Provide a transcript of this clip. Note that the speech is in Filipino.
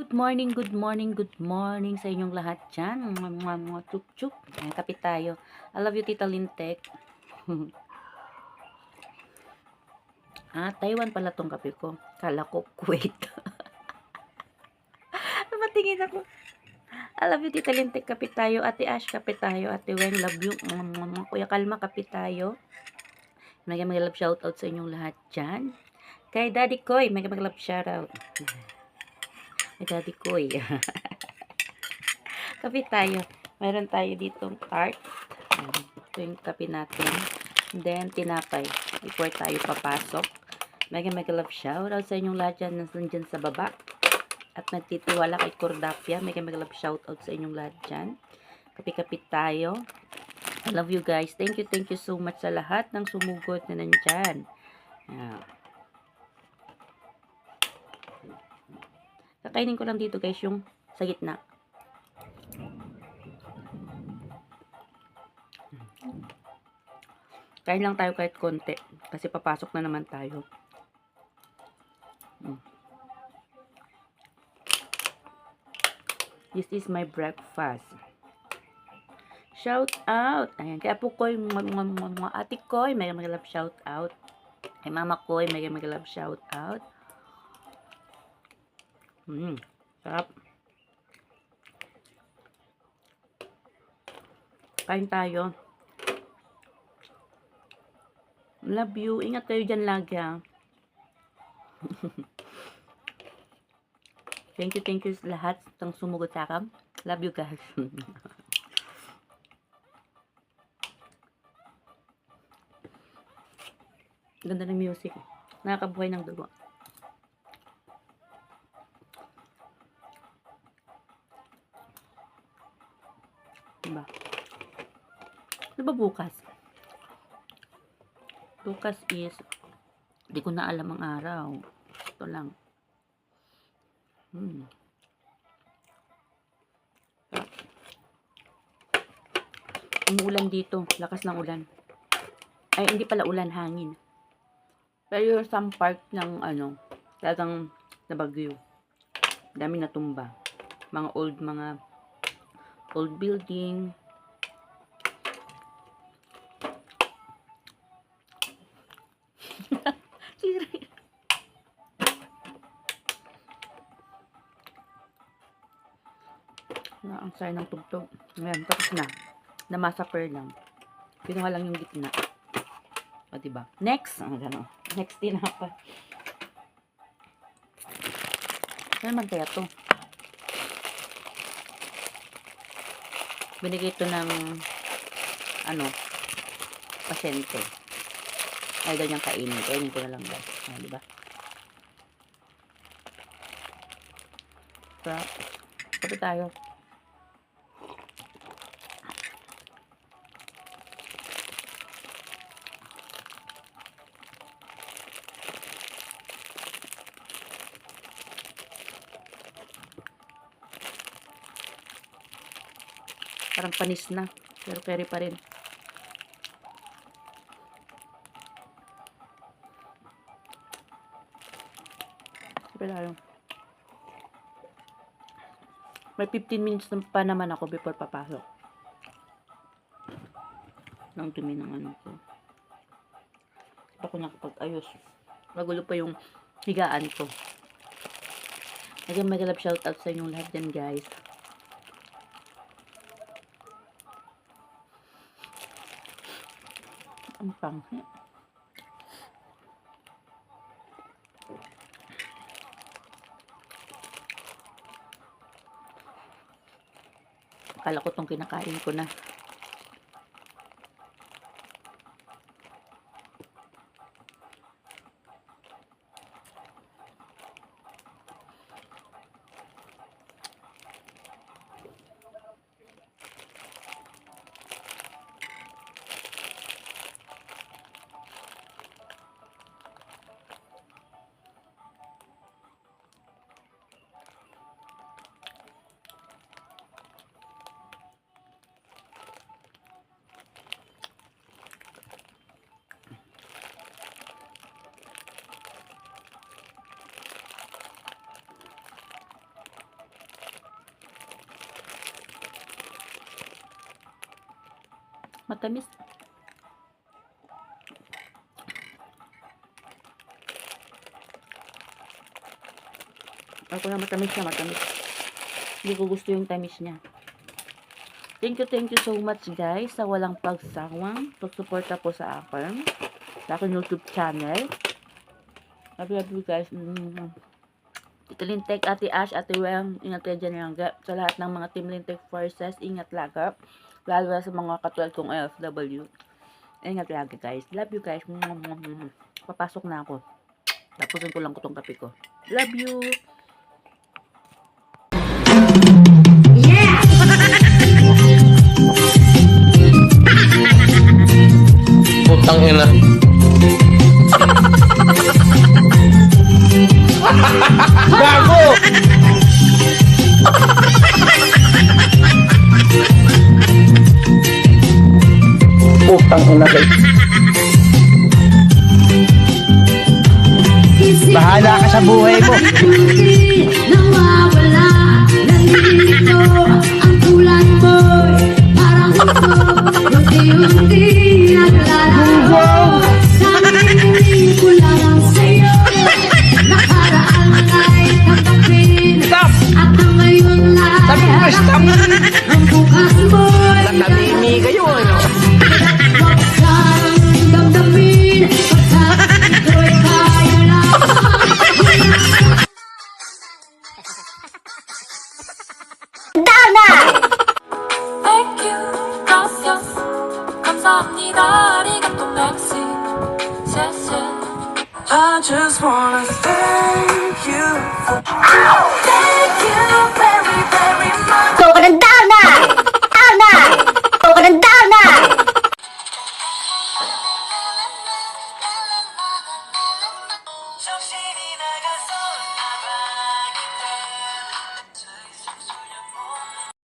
Good morning, good morning, good morning sa inyong lahat dyan. Mga chup-chup. Ayan, kape tayo. I love you, Tita Lintek. Taiwan pala tong kape ko. Kala ko, Kuwait. Matingin ako. I love you, Tita Lintek. Kape tayo. Ate Ash, kape tayo. Ate Weng, love you. Kuya Kalma, kape tayo. May love shoutout sa inyong lahat dyan. Kay Daddy Koy, may love shoutout. Kay Daddy Koy. Kape tayo. Meron tayo ditong tart. Ito yung kape natin. And then, tinapay. Before tayo papasok. Mega love shoutout sa inyong lahat dyan nandyan sa baba. At nagtitiwala kay Cordapia. Mega love shoutout sa inyong lahat dyan. Kape-kape tayo. I love you guys. Thank you so much sa lahat ng sumugod na nandyan. Kakainin ko lang dito guys yung sa gitna. Kain lang tayo kahit konti. Kasi papasok na naman tayo. This is my breakfast. Shout out. Ayan. Kaya po ko'y mga ate ko'y may love shout out. Kay mama ko'y may love shout out. Sarap. Kain tayo. Love you. Ingat kayo dyan lagi ha. Thank you sa lahat ng sumugod sa akin. Love you guys. Ganda ng music. Nakakabuhay ng dugo. Diba? Diba bukas? Bukas is di ko na alam ang araw. Ito lang. Umuulan dito. Lakas ng ulan. Ay, hindi pala ulan, hangin. Pero some part ng talagang nabagyo. Dami natumba. Mga old building. Ang saya ng tugtog. Ngayon, tapos na. Na-massacre lang. Kinuha lang yung gitna. Diba? Next. Next tinapa. Ano naman kaya to? Binigay ito ng pasyente. Ay, daw niyang kainin. Kainin ko na lang guys. Diba? So, kape tayo. Parang panis na. Pero carry pa rin. Kape tayo. May 15 minutes pa naman ako before papasok. Nang dumi ng ko. Hindi ako nakapag-ayos. Magulo pa yung higaan ko. Naging mag-love shoutout sa inyong lahat dyan guys. Ang panghi. Akala ko tong kinakain ko na. Matamis. Ako na matamis siya, matamis. Hindi ko gusto yung tamis niya. Thank you so much guys sa walang pagsawang pagsuporta po sa akin. Sa aking YouTube channel. Love you guys. Ito Lintek, Ate Ash, Ate Weng, ingat kayo dyan yung sa lahat ng mga Team Lintek Forces, ingat lagi. Lalo na sa mga katulad kong FW. Ingat lagi guys. Love you guys. Papasok na ako. Tapusin ko lang ko tong kape ko. Love you. Putang ina. Gago! Putang ina guys. Bahala ka sa buhay mo. Nawawala, nandito ang tulad mo'y parang ito, unti-unti naglalaho. Sabihin ko lang sa'yo, nakaraan ay tanggapin, at ang ngayon ay harapin. Ang bukas mo'y Natatimi kayo ano? huwag sanang damdamin, pagkat ito'y kaya lang. Thank you, gracias, 감사합니다, 아리가또, merci, 谢谢. I just wanna thank you for